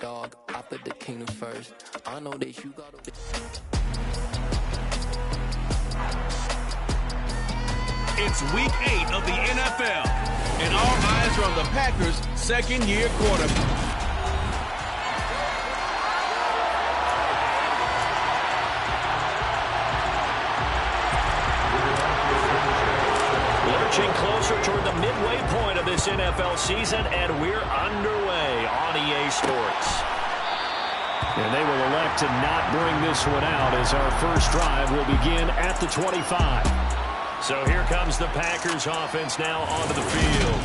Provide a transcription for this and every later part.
dog. I put the kingdom first. I know that you got a... It's week 8 of the NFL, and all eyes are on the Packers' second-year quarterback. Lurching closer toward the midway point of this NFL season, and we're underway on EA Sports. And they will elect to not bring this one out as our first drive will begin at the 25. So here comes the Packers offense now onto the field.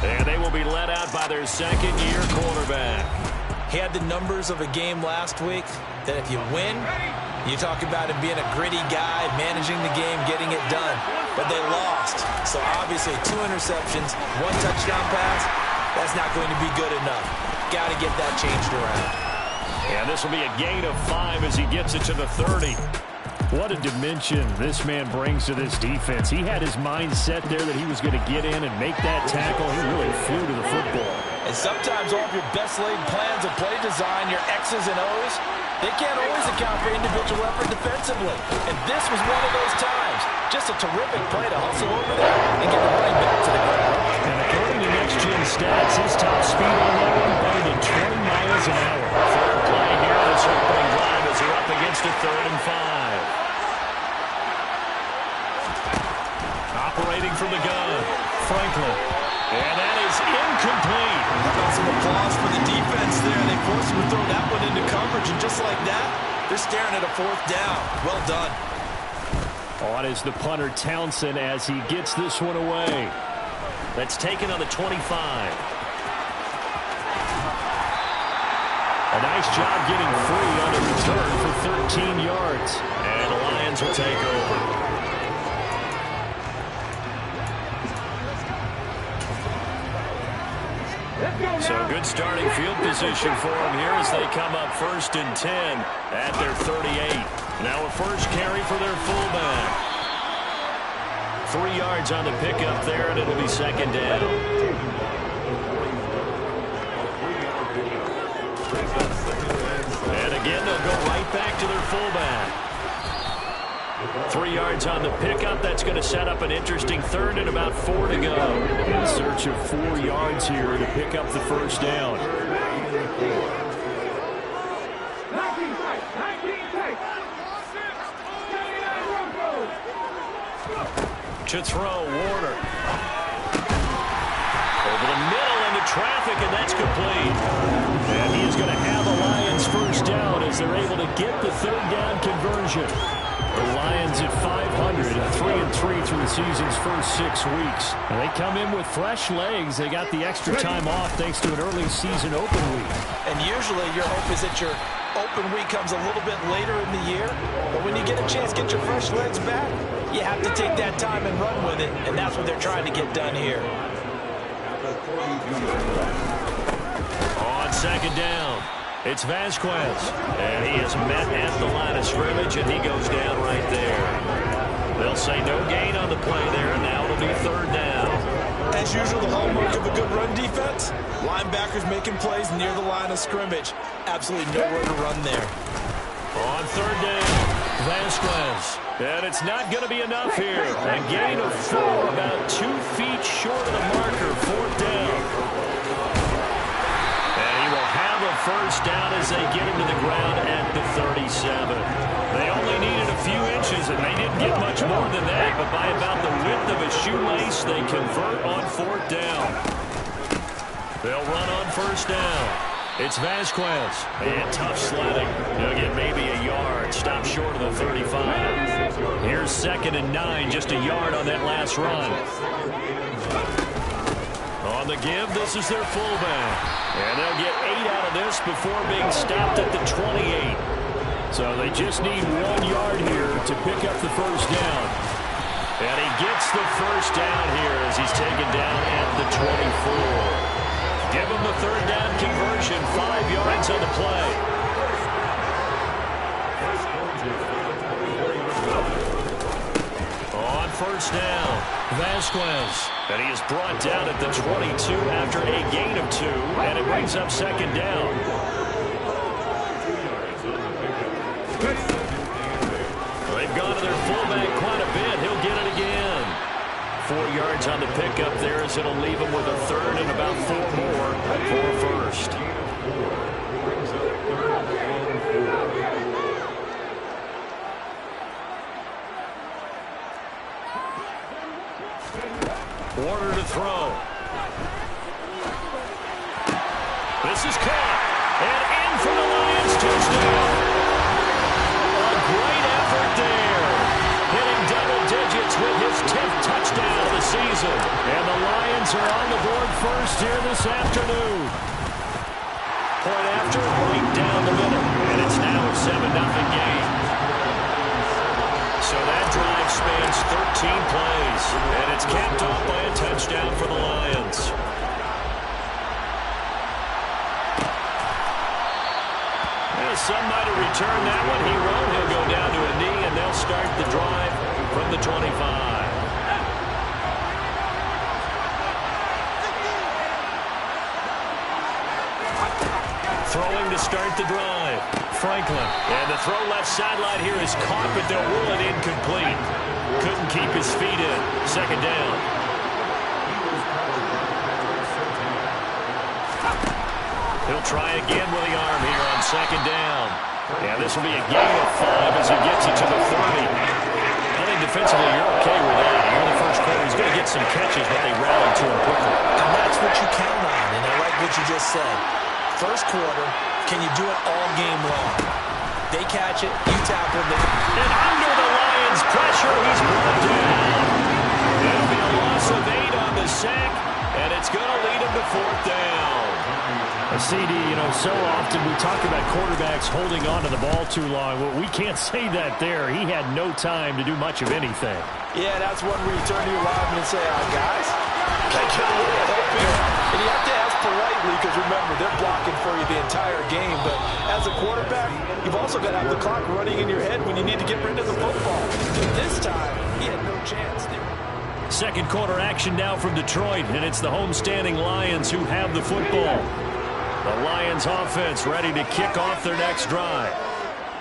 And they will be led out by their second-year quarterback. He had the numbers of a game last week that if you win, you talk about him being a gritty guy, managing the game, getting it done. But they lost. So obviously 2 interceptions, 1 touchdown pass, that's not going to be good enough. Got to get that changed around. And this will be a gain of 5 as he gets it to the 30. What a dimension this man brings to this defense. He had his mind set there that he was going to get in and make that tackle. He really flew to the football. And sometimes all of your best laid plans of play design, your X's and O's, they can't always account for individual effort defensively. And this was one of those times. Just a terrific play to hustle over there and get the running back to the ground. And according to next-gen stats, his top speed on that one better than 20 miles an hour. Fair play here this opening drive as they're up against a 3rd and 5. Operating from the gun, Franklin. And that is incomplete. How about some applause for the defense there? They forced him to throw that one into coverage, and just like that, they're staring at a 4th down. Well done. On is the punter Townsend as he gets this one away. That's taken on the 25. A nice job getting free on the return for 13 yards. And the Lions will take over. So good starting field position for them here as they come up 1st and 10 at their 38. Now a first carry for their fullback. 3 yards on the pickup there, and it'll be 2nd down. And again, they'll go right back to their fullback. 3 yards on the pickup. That's going to set up an interesting 3rd and about 4 to go. In search of 4 yards here to pick up the first down. To throw, Warner. Over the middle into traffic, and that's complete. And he is going to have the Lions first down as they're able to get the 3rd down conversion. The Lions at 500 and 3-3 through the season's first 6 weeks. And they come in with fresh legs. They got the extra time off thanks to an early season open week. And usually your hope is that your open week comes a little bit later in the year. But when you get a chance to get your fresh legs back, you have to take that time and run with it. And that's what they're trying to get done here. On 2nd down, it's Vasquez. And he is met at the line of scrimmage, and he goes down right there. They'll say no gain on the play there, and now it'll be 3rd down. As usual, the hallmark of a good run defense, linebackers making plays near the line of scrimmage. Absolutely nowhere to run there. On 3rd down, Vasquez. And it's not going to be enough here. A gain of 4, about 2 feet short of the marker, 4th down. And he will have a first down as they get him to the ground at the 37. They only needed a few inches, and they didn't get much more than that. But by about the width of a shoelace, they convert on 4th down. They'll run on 1st down. It's Vasquez. And tough sledding. He'll get maybe a yard. Stop short of the 35. Here's 2nd and 9. Just a yard on that last run. On the give, this is their fullback. And they'll get 8 out of this before being stopped at the 28. So they just need 1 yard here to pick up the first down. And he gets the first down here as he's taken down at the 24. Give him the 3rd down conversion, 5 yards on the play. On 1st down, Vasquez. And he is brought down at the 22 after a gain of 2, and it brings up 2nd down. yards on the pickup there, as it'll leave him with a third and about 4 more for a first. Warner to throw. This is caught. And in for the Lions touchdown. A great effort there. Hitting double digits with his 10th touchdown of the season. And the Lions are on the board first here this afternoon. Point after, right down the middle. And it's now a 7-0 game. So that drive spans 13 plays. And it's capped off by a touchdown for the Lions. Some might have returned that one. He won't. He'll go down to a knee, and they'll start the drive from the 25. Throwing to start the drive. Franklin. And the throw left sideline here is caught, but they'll rule it incomplete. Couldn't keep his feet in. Second down. He'll try again with the arm here on second down. Yeah, this will be a gain of 5 as he gets it to the 30. I think defensively you're okay with that. Here in the first quarter, he's going to get some catches, but they rally to him quickly. And that's what you count on, and I like what you just said. First quarter, can you do it all game long? They catch it, you tackle them. And under the Lions' pressure, he's brought down. It'll be a loss of 8 on the sack, and it's going to lead him to fourth down. CD, so often we talk about quarterbacks holding on to the ball too long. Well, we can't say that there. He had no time to do much of anything. Yeah, that's one where you turn to your lineman and say, guys, can I get a little help here? And you have to ask politely because, remember, they're blocking for you the entire game. But as a quarterback, you've also got to have the clock running in your head when you need to get rid of the football. And this time, he had no chance. Second quarter action now from Detroit, and it's the homestanding Lions who have the football. The Lions offense ready to kick off their next drive.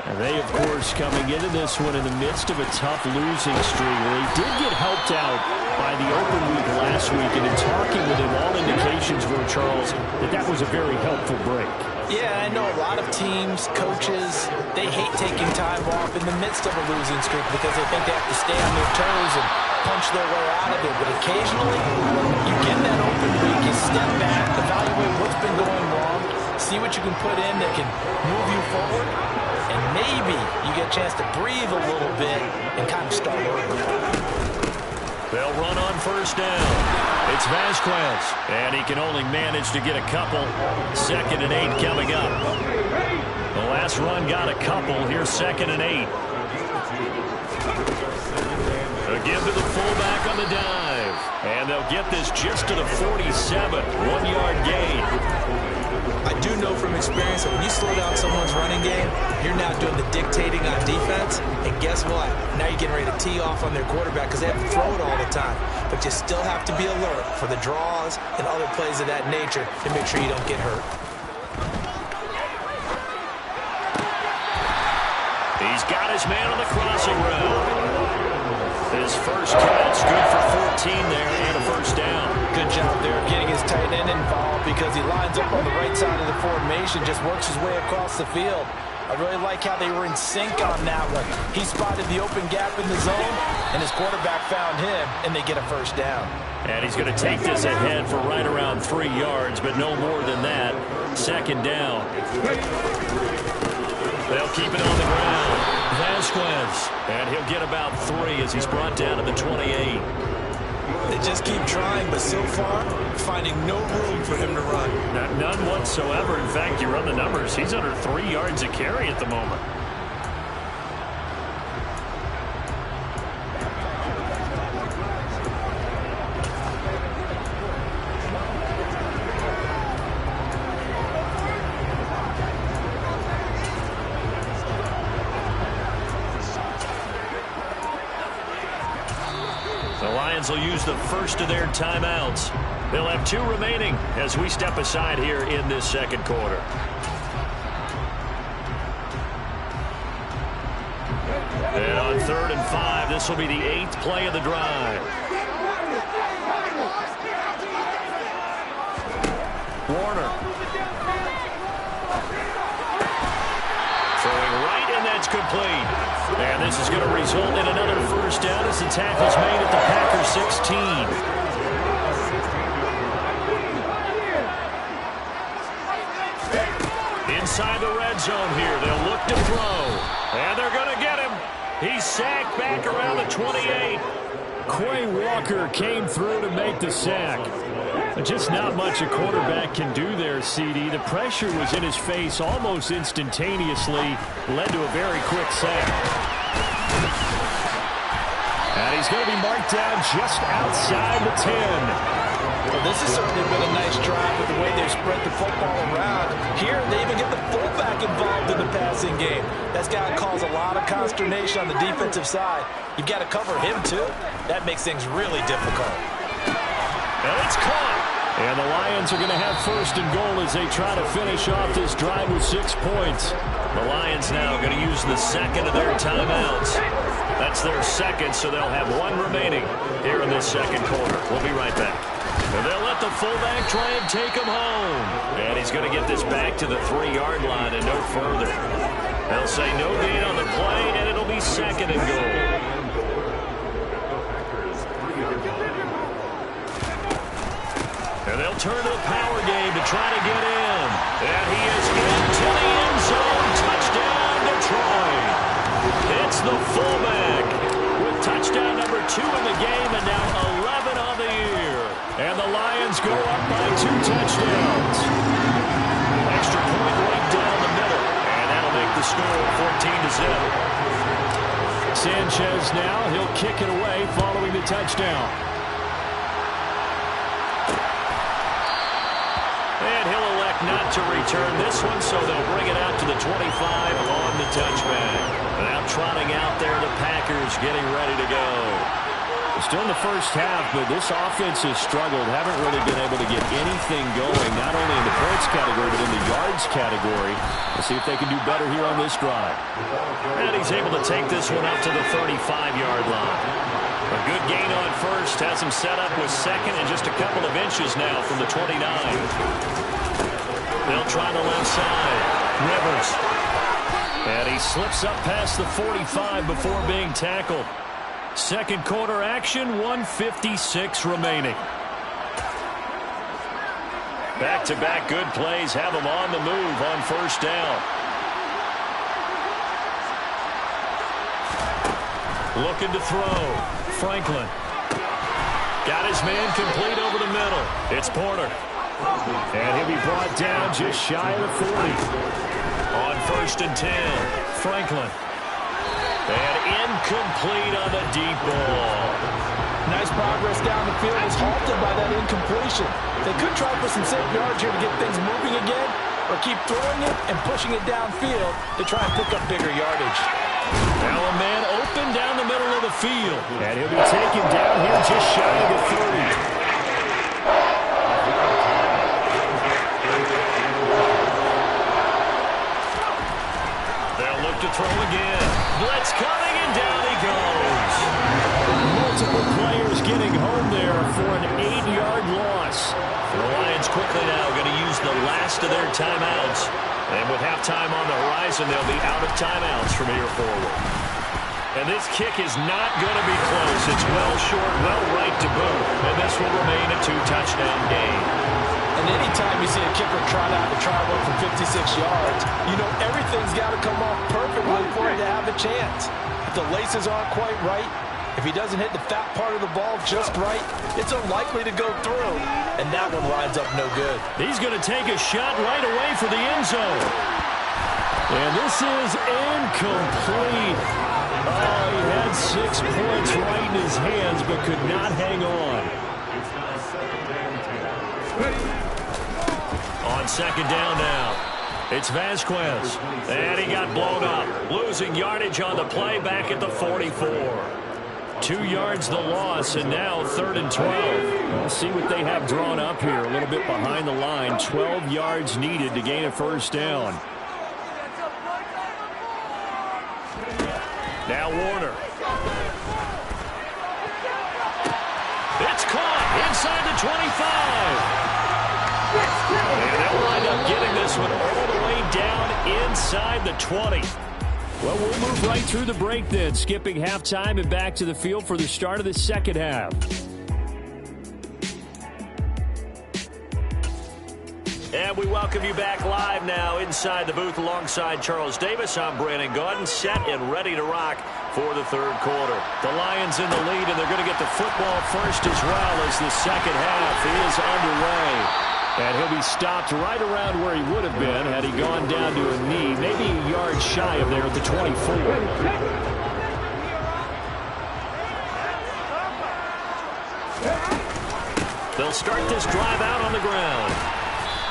And they, of course, coming into this one in the midst of a tough losing streak. They did get helped out by the open week last week, and in talking with him, all indications were, Charles, that was a very helpful break. Yeah, I know a lot of teams, coaches, they hate taking time off in the midst of a losing streak because they think they have to stay on their toes and punch their way out of it. But occasionally, you get that open week, you step back, evaluate what's been going wrong, see what you can put in that can move you forward, and maybe you get a chance to breathe a little bit and kind of start over. They'll run on first down. It's Vasquez, and he can only manage to get a couple. 2nd and 8 coming up. The last run got a couple. Here's 2nd and 8. A give to the fullback on the dive. And they'll get this just to the 47. 1-yard gain. I do know from experience that when you slow down someone's running game, you're now doing the dictating on defense. And guess what? Now you're getting ready to tee off on their quarterback because they have to throw it all the time. But you still have to be alert for the draws and other plays of that nature to make sure you don't get hurt. He's got his man on the crossing route. His first catch, good for 14 there and a first down. Good job there of getting his tight end involved because he lines up on the right side of the formation, just works his way across the field. I really like how they were in sync on that one. He spotted the open gap in the zone, and his quarterback found him, and they get a first down. And he's going to take this ahead for right around 3 yards, but no more than that. 2nd down. They'll keep it on the ground. Vasquez, and he'll get about 3 as he's brought down to the 28. They just keep trying, but so far, finding no room for him to run. None whatsoever. In fact, you run the numbers. He's under 3 yards a carry at the moment. Will use the first of their timeouts. They'll have 2 remaining as we step aside here in this second quarter. And on 3rd and 5, this will be the 8th play of the drive. Warner. Throwing right, and that's complete. And this is going to result in another first down as the tackle's made at the Packers 16. Inside the red zone here. They'll look to throw. And they're going to get him. He's sacked back around the 28. Quay Walker came through to make the sack. Just not much a quarterback can do there, CD. The pressure was in his face almost instantaneously. Led to a very quick sack. And he's going to be marked down just outside the 10. Well, this has certainly been a nice drive with the way they've spread the football around. Here, they even get the fullback involved in the passing game. That's got to cause a lot of consternation on the defensive side. You've got to cover him, too. That makes things really difficult. And it's caught. And the Lions are going to have first and goal as they try to finish off this drive with 6 points. The Lions now going to use the second of their timeouts. That's their second, so they'll have one remaining here in this second quarter. We'll be right back. And they'll let the fullback try and take him home. And he's going to get this back to the 3-yard line and no further. They'll say no gain on the play, and it'll be second and goal. And they'll turn to the power game to try to get in. And he is into the end zone. Touchdown, Detroit. It's the fullback with touchdown number 2 in the game and now 11 on the year. And the Lions go up by 2 touchdowns. Extra point right down the middle. And that'll make the score 14-0. Sanchez now, he'll kick it away following the touchdown. And he'll elect not to return this one, so they'll bring it out to the 25 on the touchback. Now trotting out there, the Packers getting ready to go. Still in the first half, but this offense has struggled. Haven't really been able to get anything going, not only in the points category, but in the yards category. We'll see if they can do better here on this drive. And he's able to take this one up to the 35-yard line. A good gain on first has him set up with second and just a couple of inches now from the 29. They'll try the left side. Rivers. And he slips up past the 45 before being tackled. Second quarter action, 1:56 remaining. Back-to-back good plays have him on the move on first down. Looking to throw. Franklin. Got his man complete over the middle. It's Porter. And he'll be brought down just shy of the 40. On first and 10, Franklin. And incomplete on the deep ball. Nice progress down the field was halted by that incompletion. They could try for some safe yards here to get things moving again, or keep throwing it and pushing it downfield to try and pick up bigger yardage. Now a man open down the middle of the field. And he'll be taken down here just shy of the 30. To throw again. Blitz coming, and down he goes. Multiple players getting home there for an 8-yard loss. The Lions quickly now going to use the last of their timeouts. And with halftime on the horizon, they'll be out of timeouts from here forward. And this kick is not going to be close. It's well short, well right to boot. And this will remain a 2-touchdown game. And anytime you see a kicker trot out and try to run for 56 yards, you know everything's got to come off perfectly for him to have a chance. If the laces aren't quite right, if he doesn't hit the fat part of the ball just right, it's unlikely to go through. And that one lines up no good. He's going to take a shot right away for the end zone. And this is incomplete. Oh, he had 6 points right in his hands, but could not hang on. On second down now, it's Vasquez. And he got blown up. Losing yardage on the play back at the 44. 2 yards the loss, and now 3rd and 12. We'll see what they have drawn up here. A little bit behind the line. 12 yards needed to gain a first down. Now Warner. It's caught inside the 25. And They'll wind up getting this one all the way down inside the 20. Well, we'll move right through the break then, skipping halftime and back to the field for the start of the second half. And we welcome you back live now inside the booth alongside Charles Davis. I'm Brandon Gaudin, set and ready to rock for the third quarter. The Lions in the lead, and they're going to get the football first as well as the second half is underway. And he'll be stopped right around where he would have been had he gone down to a knee, maybe a yard shy of there at the 24. They'll start this drive out on the ground.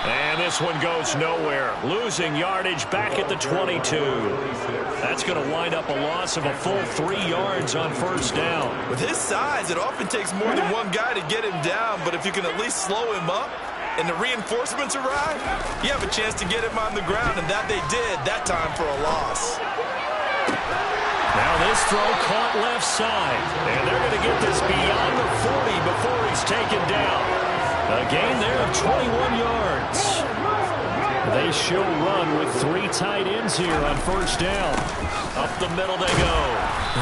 And this one goes nowhere. Losing yardage back at the 22. That's going to wind up a loss of a full 3 yards on first down. With his size, it often takes more than one guy to get him down, but if you can at least slow him up and the reinforcements arrive, you have a chance to get him on the ground, and that they did that time for a loss. Now this throw caught left side, and they're going to get this beyond the 40 before he's taken down. A gain there of 21 yards. They show run with 3 tight ends here on first down. Up the middle they go.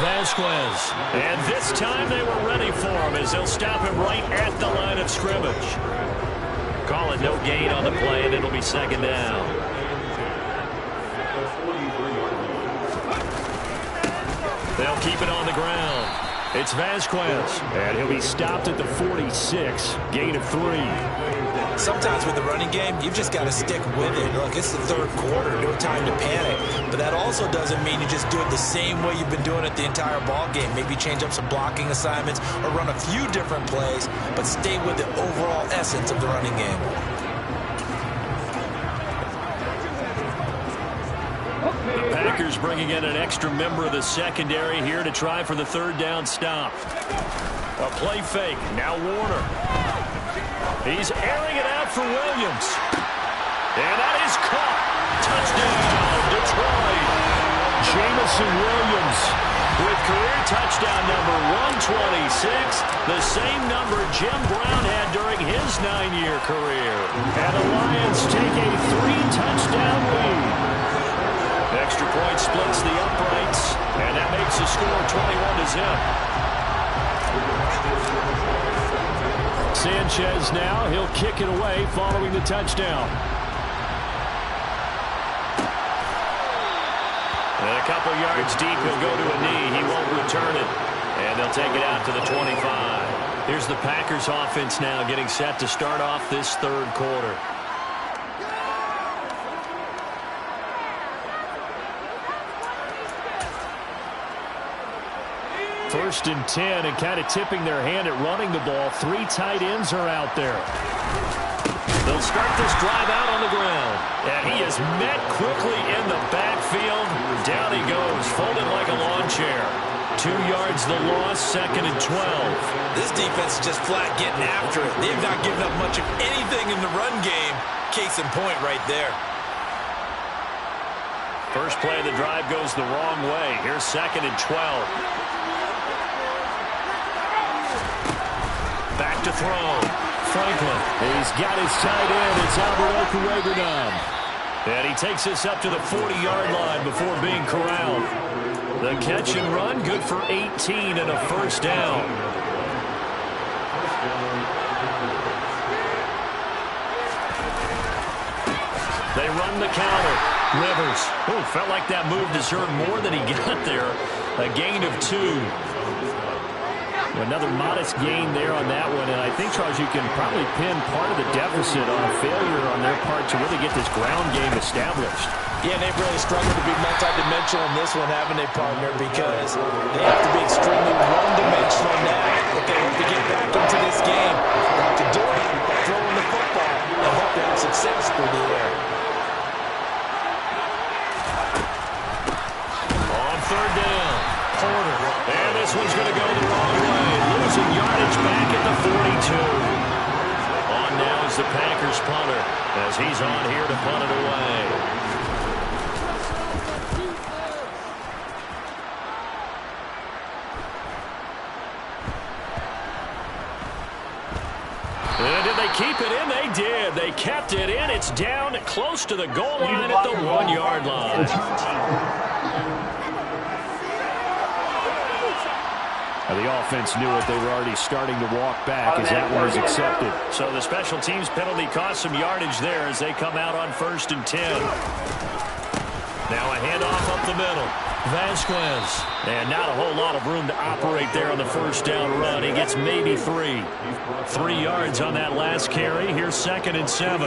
Vasquez. And this time they were ready for him as they'll stop him right at the line of scrimmage. Call it no gain on the play, and it'll be second down. They'll keep it on the ground. It's Vasquez, and he'll be stopped at the 46, gain of 3. Sometimes with the running game, you've just got to stick with it. Look, it's the third quarter, no time to panic. But that also doesn't mean you just do it the same way you've been doing it the entire ball game. Maybe change up some blocking assignments or run a few different plays, but stay with the overall essence of the running game. The Packers bringing in an extra member of the secondary here to try for the third down stop. A play fake. Now Warner. He's airing it out for Williams. And that is caught. Touchdown, Detroit. Jamison Williams with career touchdown number 126, the same number Jim Brown had during his 9-year career. And the Lions take a 3-touchdown lead. Extra point splits the uprights, and that makes the score 21-0. Sanchez now, he'll kick it away following the touchdown. And a couple yards deep, he'll go to a knee. He won't return it, and they'll take it out to the 25. Here's the Packers offense now getting set to start off this third quarter. First and 10, and kind of tipping their hand at running the ball. 3 tight ends are out there. They'll start this drive out on the ground. And he is met quickly in the backfield. Down he goes, folded like a lawn chair. 2 yards the loss, second and 12. This defense is just flat getting after it. They've not given up much of anything in the run game. Case in point right there. First play of the drive goes the wrong way. Here's second and 12. Back to throw. Franklin. He's got his tight end. It's Albert Okuregadom. And he takes this up to the 40-yard line before being corralled. The catch and run, good for 18 and a first down. They run the counter. Rivers. Oh, felt like that move deserved more than he got there. A gain of 2. Another modest gain there on that one, and I think, Charles, you can probably pin part of the deficit on a failure on their part to really get this ground game established. Yeah, they've really struggled to be multidimensional in this one, haven't they, partner? Because they have to be extremely one-dimensional now if they have to get back into this game. They have to do it, throwing the football, and hope they have success through the air. On third down, Porter. And this one's going to go the wrong way. Losing yardage back at the 42. On now is the Packers punter as he's on here to punt it away. And did they keep it in? They they did. They kept it in. It's down close to the goal line at the 1-yard line. The offense knew it. They were already starting to walk back as that one was accepted. So the special teams penalty cost some yardage there as they come out on 1st and 10. Now a handoff up the middle. Vasquez. And not a whole lot of room to operate there on the first down run. He gets maybe 3. 3 yards on that last carry. Here's 2nd and 7.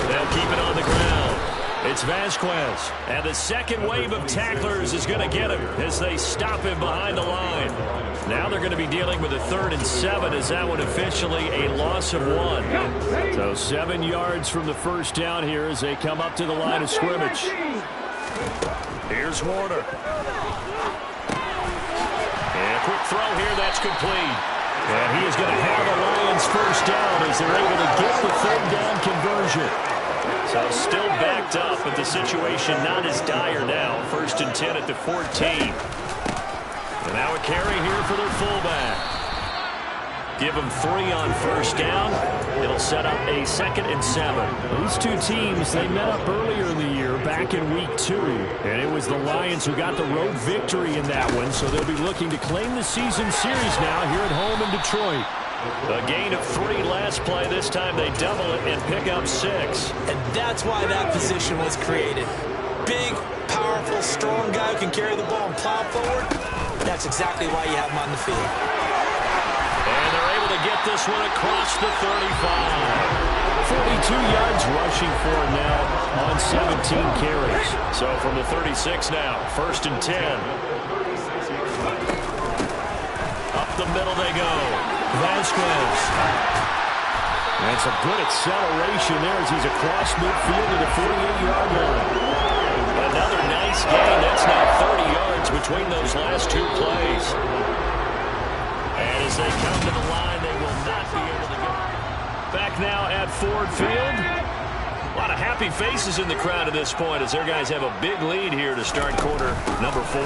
They'll keep it on the ground. It's Vasquez. And the second wave of tacklers is going to get him as they stop him behind the line. Now they're going to be dealing with a 3rd and 7 as that one officially a loss of 1. So 7 yards from the first down here as they come up to the line of scrimmage. Here's Warner. And a quick throw here. That's complete. And he is going to have the Lions first down as they're able to get the 3rd down conversion. So still backed up, but the situation not as dire now. 1st and 10 at the 14. And now a carry here for their fullback. Give them 3 on first down. It'll set up a 2nd and 7. These two teams, they met up earlier in the year, back in week 2. And it was the Lions who got the road victory in that one, so they'll be looking to claim the season series now here at home in Detroit. A gain of 3 last play. This time they double it and pick up 6. And that's why that position was created. Big, powerful, strong guy who can carry the ball and plow forward. That's exactly why you have him on the field. And they're able to get this one across the 35. 42 yards rushing for him now on 17 carries. So from the 36 now, 1st and 10. Up the middle they go. Vasquez. And some good acceleration there as he's across midfield to the 48-yard line. Another nice gain. That's now 30 yards between those last 2 plays. And as they come to the line, they will not be able to get back now at Ford Field. A lot of happy faces in the crowd at this point as their guys have a big lead here to start quarter number 4.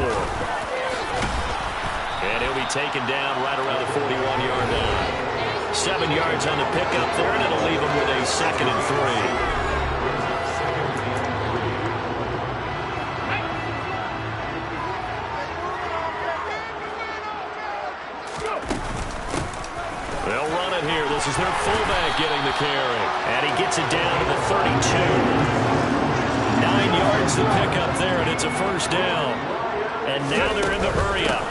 And he'll be taken down right around the 41-yard line. 7 yards on the pickup there, and it'll leave him with a 2nd and 3. They'll run it here. This is their fullback getting the carry. And he gets it down to the 32. 9 yards to pick up there, and it's a first down. And now they're in the hurry-up.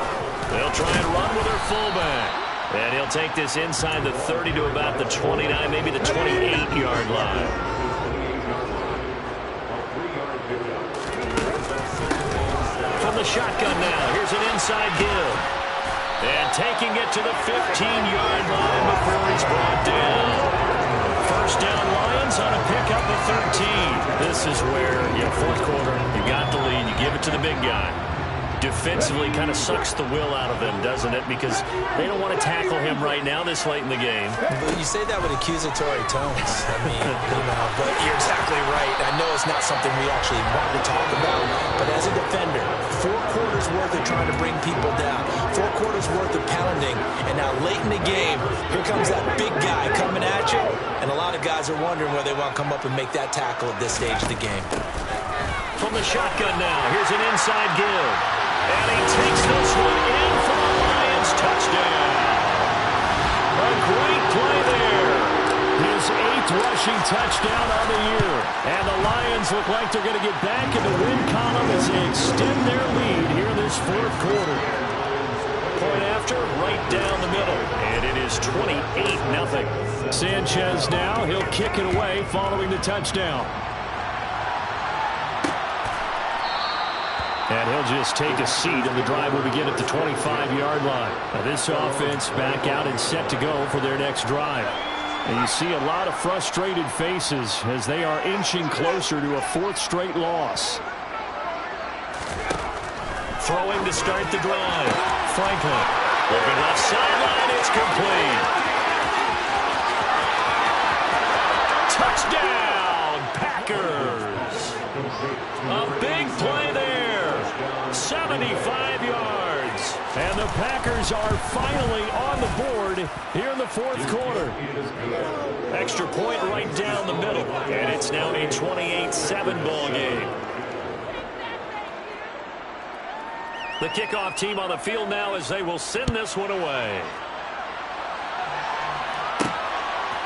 They'll try and run with their fullback. And he'll take this inside the 30 to about the 29, maybe the 28-yard line. From the shotgun now, here's an inside give. And taking it to the 15-yard line before he's brought down. First down Lions on a pickup of 13. This is where, 4th quarter, you got the lead, you give it to the big guy. Defensively kind of sucks the will out of them, doesn't it? Because they don't want to tackle him right now this late in the game. But you say that with accusatory tones. I mean, but you're exactly right. I know it's not something we actually want to talk about, but as a defender, 4 quarters worth of trying to bring people down, 4 quarters worth of pounding, and now late in the game, here comes that big guy coming at you, and a lot of guys are wondering whether they want to come up and make that tackle at this stage of the game. From the shotgun now, here's an inside give. And he takes this one in for the Lions touchdown. A great play there. His 8th rushing touchdown on the year. And the Lions look like they're going to get back in the win column as they extend their lead here in this 4th quarter. Point after, right down the middle. And it is 28-0. Sanchez now, he'll kick it away following the touchdown. And he'll just take a seat, and the drive will begin at the 25-yard line. Now this offense back out and set to go for their next drive. And you see a lot of frustrated faces as they are inching closer to a 4th straight loss. Throwing to start the drive. Franklin. Looking left sideline. It's complete. Touchdown, Packers. A big play there. 75 yards. And the Packers are finally on the board here in the fourth quarter. Extra point right down the middle. And it's now a 28-7 ball game. The kickoff team on the field now as they will send this one away.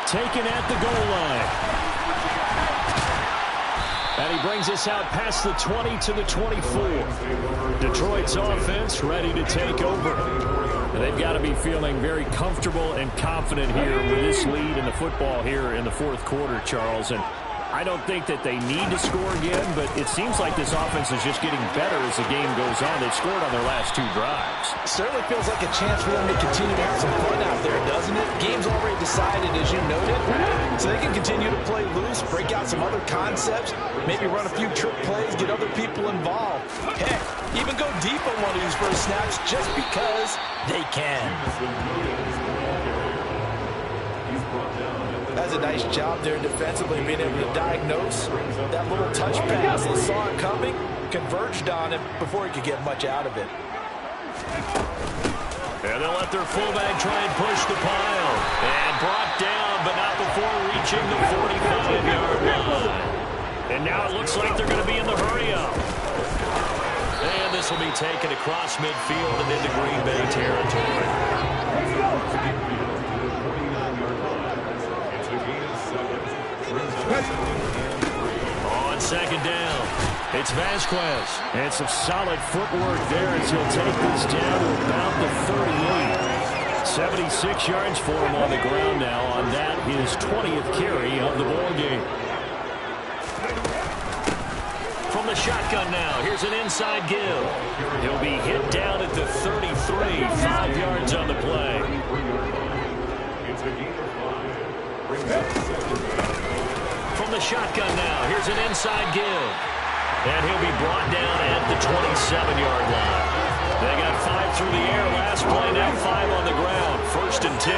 Taken at the goal line. And he brings us out past the 20 to the 24. Detroit's offense ready to take over. And they've got to be feeling very comfortable and confident here with this lead in the football here in the fourth quarter, Charles. And I don't think that they need to score again, but it seems like this offense is just getting better as the game goes on. They've scored on their last two drives. Certainly feels like a chance for them to continue to have some fun out there, doesn't it? Game's already decided, as you noted, so they can continue to play loose, break out some other concepts, maybe run a few trick plays, get other people involved. Heck, even go deep on one of these first snaps just because they can. That's a nice job there defensively, being able to diagnose that little touch pass. They saw it coming, converged on it before he could get much out of it. And they'll let their fullback try and push the pile. And brought down, but not before reaching the 45-yard line. And now it looks like they're going to be in the hurry-up. And this will be taken across midfield and into Green Bay territory. On second down, it's Vasquez. And some solid footwork there as he'll take this down to about the 38. 76 yards for him on the ground now on that, his 20th carry of the ball game. From the shotgun now, here's an inside give. He'll be hit down at the 33, 5 yards on the play. From the shotgun now, here's an inside give. And he'll be brought down at the 27-yard line. They got 5 through the air last play, now 5 on the ground. First and 10.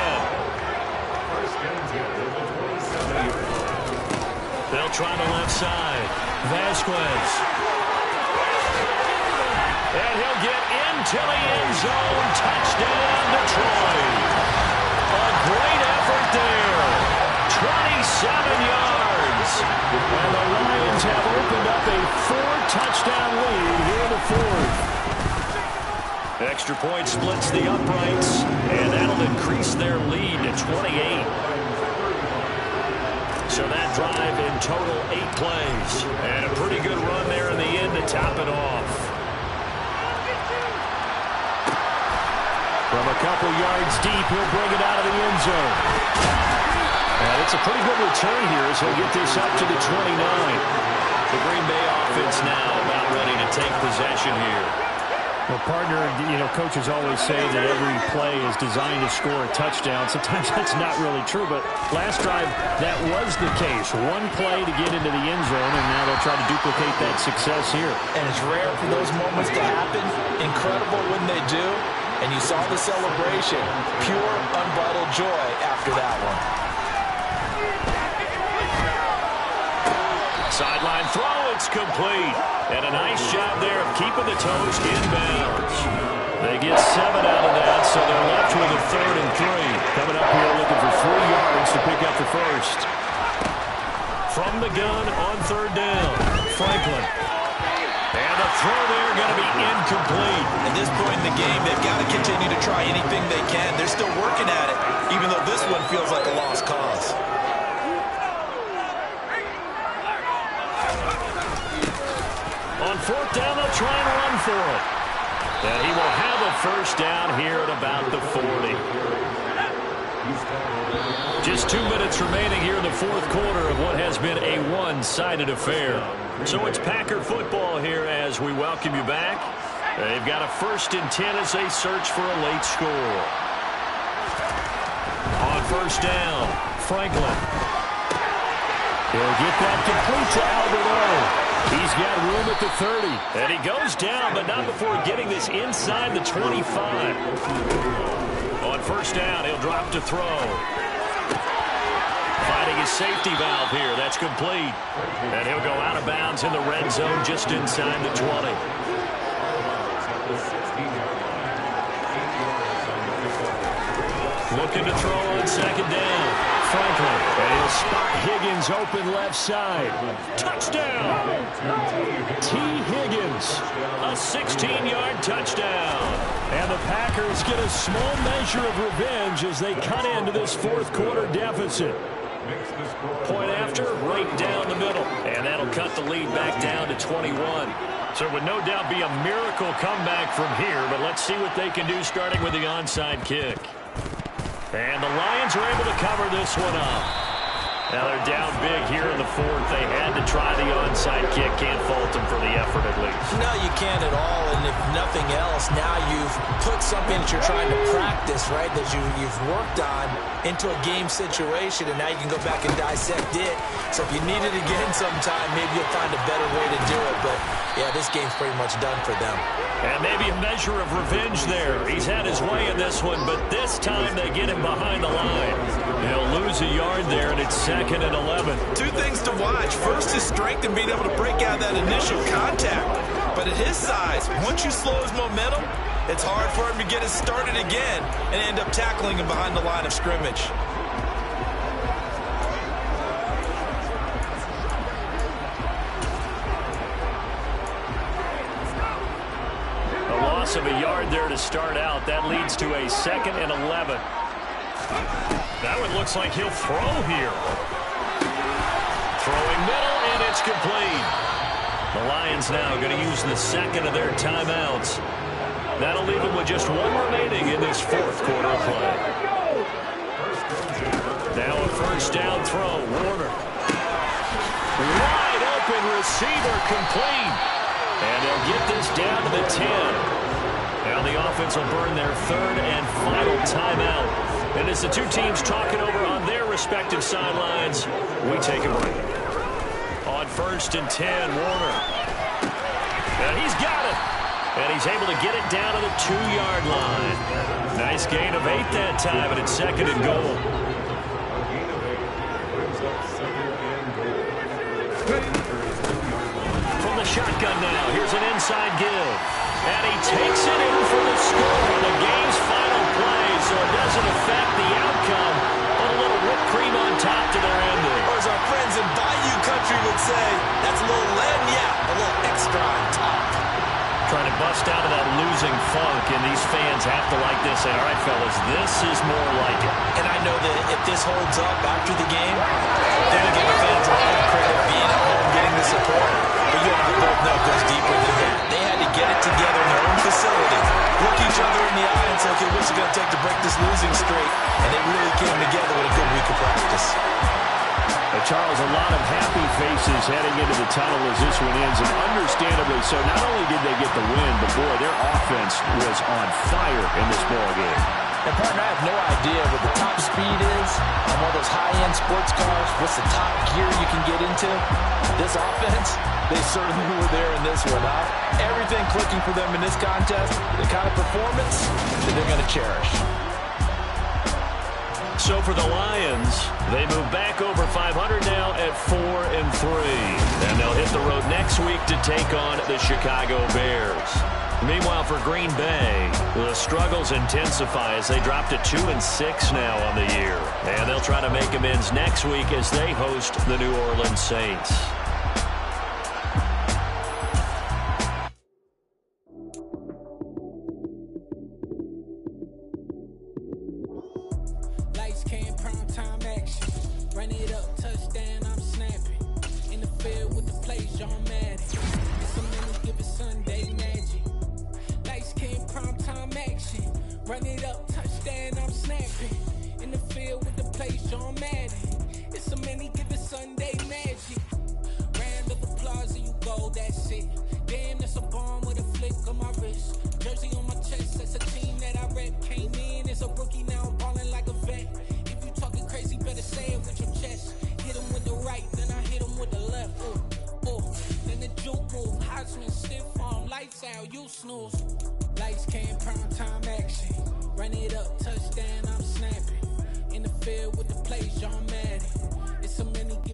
They'll try the left side. Vasquez. And he'll get into the end zone. Touchdown, Detroit. A great effort there. 27 yards. And the Lions have opened up a 4-touchdown lead here in the fourth. Extra point splits the uprights, and that'll increase their lead to 28. So that drive in total 8 plays. And a pretty good run there in the end to top it off. From a couple yards deep, he'll bring it out of the end zone. And it's a pretty good return here as he'll get this up to the 29. The Green Bay offense now about ready to take possession here. Well, partner, coaches always say that every play is designed to score a touchdown. Sometimes that's not really true, but last drive, that was the case. One play to get into the end zone, and now they'll try to duplicate that success here. And it's rare for those moments to happen. Incredible when they do. And you saw the celebration. Pure, unbridled joy after that one. Sideline throw, it's complete. And a nice job there of keeping the toes inbounds. They get 7 out of that, so they're left with a 3rd and 3. Coming up here looking for 3 yards to pick up the first. From the gun on 3rd down, Franklin. And the throw there going to be incomplete. At this point in the game, they've got to continue to try anything they can. They're still working at it, even though this one feels like a lost cause. On 4th down, they'll try and run for it. And he will have a first down here at about the 40. Just 2 minutes remaining here in the fourth quarter of what has been a one-sided affair. So it's Packer football here as we welcome you back. They've got a 1st and 10 as they search for a late score. On 1st down, Franklin. He'll get that complete to Albert. He's got room at the 30. And he goes down, but not before getting this inside the 25. On 1st down, he'll drop to throw. Finding his safety valve here. That's complete. And he'll go out of bounds in the red zone just inside the 20. Looking to throw on second down. Franklin, and he'll spot Higgins open left side. Touchdown! T. Higgins, a 16-yard touchdown. And the Packers get a small measure of revenge as they cut into this fourth quarter deficit. Point after, right down the middle. And that'll cut the lead back down to 21. So it would no doubt be a miracle comeback from here, but let's see what they can do starting with the onside kick. And the Lions are able to cover this one up. Now they're down big here in the fourth. They had to try the onside kick. Can't fault them for the effort at least. No, you can't at all. And if nothing else, now you've put something that you're trying to practice, right, that you've worked on into a game situation, and now you can go back and dissect it. So if you need it again sometime, maybe you'll find a better way to do it. But, yeah, this game's pretty much done for them. And maybe a measure of revenge there. He's had his way in this one, but this time they get him behind the line. They'll lose a yard there, and it's 2nd and 11. Two things to watch. First, his strength in being able to break out that initial contact. But at his size, once you slow his momentum, it's hard for him to get it started again and end up tackling him behind the line of scrimmage. A loss of a yard there to start out. That leads to a 2nd and 11. That one looks like he'll throw here. Throwing middle, and it's complete. The Lions now going to use the second of their timeouts. That'll leave them with just one remaining in this fourth quarter of play. Now a first down throw. Warner. Wide open receiver complete. And they'll get this down to the 10. Now the offense will burn their third and final timeout. And as the two teams talking over on their respective sidelines, we take a break. On 1st and 10, Warner. And he's got it. And he's able to get it down to the 2-yard line. Nice gain of 8 that time, and it's 2nd and goal. From the shotgun now, here's an inside give. And he takes it in for the score on the game's final play, so it doesn't affect the outcome, but a little whipped cream on top to their ending. Or as our friends in Bayou Country would say, that's a little lagniappe, a little extra on top. Trying to bust out of that losing funk, and these fans have to like this. Say, all right, fellas, this is more like it. And I know that if this holds up after the game, they're going to give the fans a lot of credit being at home, getting the support. But you and I both know it goes deeper than that. They had to get it together in their own facility, look each other in the eye and say, okay, what's it going to take to break this losing streak? And they really came together with a good week of practice. Charles, a lot of happy faces heading into the tunnel as this one ends, and understandably so. Not only did they get the win, but boy, their offense was on fire in this ball game. And partner, I have no idea what the top speed is on one of those high-end sports cars. What's the top gear you can get into? This offense, they certainly were there in this one. Everything clicking for them in this contest, the kind of performance that they're going to cherish. So for the Lions, they move back over 500 now at 4-3. And they'll hit the road next week to take on the Chicago Bears. Meanwhile, for Green Bay, the struggles intensify as they drop to 2-6 now on the year. And they'll try to make amends next week as they host the New Orleans Saints. Run it up, touchdown, I'm snapping. In the field with the play, Sean Madden. It's so many, give it Sunday magic. Round of applause, and you go, that's it. Damn, that's a bomb with a flick on my wrist. Jersey on my chest, that's a team that I rep. Came in as a rookie, now I'm balling like a vet. If you talking crazy, better say it with your chest. Hit him with the right, then I hit him with the left. Then the juke move, Heisman stiff arm, lights out, you snooze. Lights came, prime time action. Run it up, touchdown, I'm snapping. In the field with the play, Sean Madden. It's so many.